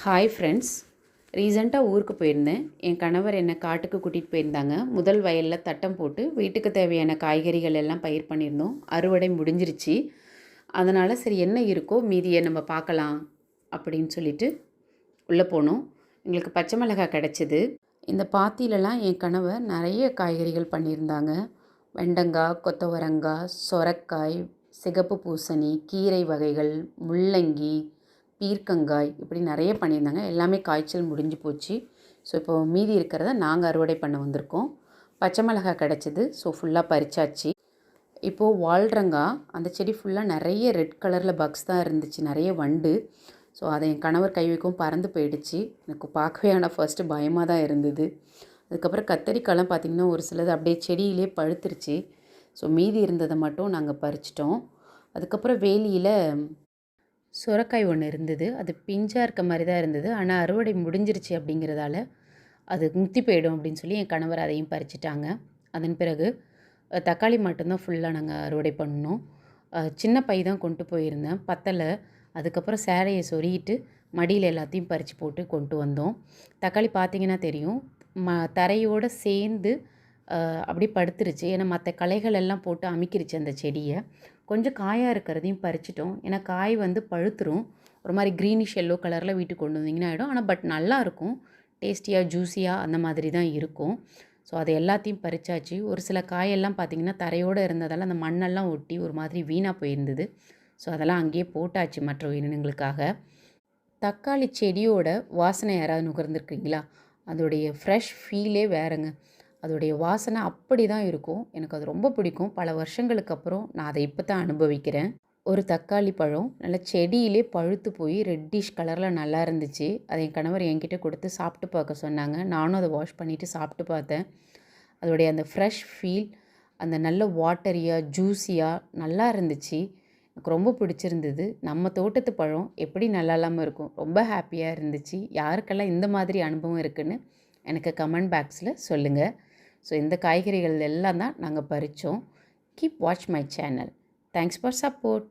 Hi friends. ரீசெண்டாக ஊருக்கு போயிருந்தேன். என் கணவர் என்னை காட்டுக்கு கூட்டிகிட்டு போயிருந்தாங்க. முதல் வயலில் தட்டம் போட்டு வீட்டுக்கு தேவையான காய்கறிகள் எல்லாம் பயிர் பண்ணியிருந்தோம். அறுவடை முடிஞ்சிருச்சு. அதனால் சரி என்ன இருக்கோ மீதியை நம்ம பார்க்கலாம் அப்படின்னு சொல்லிட்டு உள்ளே போனோம். எங்களுக்கு பச்சை மிளகாய் கிடச்சிது. இந்த பாத்தியிலலாம் என் கணவர் நிறைய காய்கறிகள் பண்ணியிருந்தாங்க. வெண்டங்காய், கொத்தவரங்காய், சொரக்காய், சிகப்பு பூசணி, கீரை வகைகள், முள்ளங்கி, பீர்க்கங்காய் இப்படி நிறைய பண்ணியிருந்தாங்க. எல்லாமே காய்ச்சல் முடிஞ்சு போச்சு. ஸோ இப்போது மீதி இருக்கிறத நாங்கள் அறுவடை பண்ண வந்திருக்கோம். பச்சை மிளகாய் கிடச்சிது. ஸோ ஃபுல்லாக பறிச்சாச்சு. இப்போது வால்ரங்காய் அந்த செடி ஃபுல்லாக நிறைய ரெட் கலரில் பக்ஸ் தான் இருந்துச்சு, நிறைய வண்டு. ஸோ அதை என் கணவர் கை வைக்கவும் பறந்து போயிடுச்சு. எனக்கு பார்க்கவே ஆனால் ஃபர்ஸ்ட்டு பயமாக தான் இருந்தது. அதுக்கப்புறம் கத்தரிக்காய்லாம் பார்த்திங்கன்னா ஒரு சிலது அப்படியே செடியிலே பழுத்துருச்சு. ஸோ மீதி இருந்ததை மட்டும் நாங்கள் பறிச்சிட்டோம். அதுக்கப்புறம் வேலியில் சுரக்காய் ஒன்று இருந்தது. அது பிஞ்சாக இருக்க மாதிரி தான் இருந்தது. ஆனால் அறுவடை முடிஞ்சிருச்சு அப்படிங்கிறதால அது முத்தி போயிடும் அப்படின்னு சொல்லி என் கணவர் அதையும் பறிச்சிட்டாங்க. அதன் பிறகு தக்காளி மட்டும்தான் ஃபுல்லாக நாங்கள் அறுவடை பண்ணோம். சின்ன பை தான் கொண்டு போயிருந்தேன், பத்தலை. அதுக்கப்புறம் சேலையை சொருகிட்டு மடியில் எல்லாத்தையும் பறித்து போட்டு கொண்டு வந்தோம். தக்காளி பார்த்திங்கன்னா தெரியும், தரையோடு சேர்ந்து அப்படியே படுத்துருச்சு. ஏன்னா மற்ற களைகள் எல்லாம் போட்டு அமுக்கிருச்சு அந்த செடியை. கொஞ்சம் காயாக இருக்கிறதையும் பறிச்சிட்டோம். ஏன்னா காய் வந்து பழுத்துரும். ஒரு மாதிரி க்ரீனிஷ் எல்லோ கலரில் வீட்டுக்கு கொண்டு வந்தீங்கன்னா ஆகிடும். ஆனால் பட் நல்லாயிருக்கும், டேஸ்டியாக ஜூஸியாக அந்த மாதிரி தான் இருக்கும். ஸோ அதை எல்லாத்தையும் பறிச்சாச்சு. ஒரு சில காயெல்லாம் பார்த்திங்கன்னா தரையோடு இருந்ததால் அந்த மண்ணெல்லாம் ஒட்டி ஒரு மாதிரி வீணாக போயிருந்தது. ஸோ அதெல்லாம் அங்கேயே போட்டாச்சு மற்ற உயிரினங்களுக்காக. தக்காளி செடியோட வாசனை யாராவது நுகர்ந்துருக்கீங்களா? அதோடைய ஃப்ரெஷ் ஃபீலே வேறுங்க. அதோடைய வாசனை அப்படி தான் இருக்கும். எனக்கு அது ரொம்ப பிடிக்கும். பல வருஷங்களுக்கு அப்புறம் நான் அதை இப்போ தான் அனுபவிக்கிறேன். ஒரு தக்காளி பழம் நல்லா செடியிலே பழுத்து போய் ரெட்டிஷ் கலரில் நல்லா இருந்துச்சு. அதை என் கணவர் என்கிட்ட கொடுத்து சாப்பிட்டு பார்க்க சொன்னாங்க. நானும் அதை வாஷ் பண்ணிவிட்டு சாப்பிட்டு பார்த்தேன். அதோடைய அந்த ஃப்ரெஷ் ஃபீல், அந்த நல்ல வாட்டரியாக ஜூஸியாக நல்லா இருந்துச்சு. எனக்கு ரொம்ப பிடிச்சிருந்தது. நம்ம தோட்டத்து பழம் எப்படி நல்லா இல்லாமல் இருக்கும். ரொம்ப ஹாப்பியாக இருந்துச்சு. யாருக்கெல்லாம் இந்த மாதிரி அனுபவம் இருக்குதுன்னு எனக்கு கமெண்ட் பாக்ஸில் சொல்லுங்கள். ஸோ இந்த காய்கறிகள் எல்லாம் தான் நாங்கள் பறித்தோம். Keep watch my channel. Thanks for support.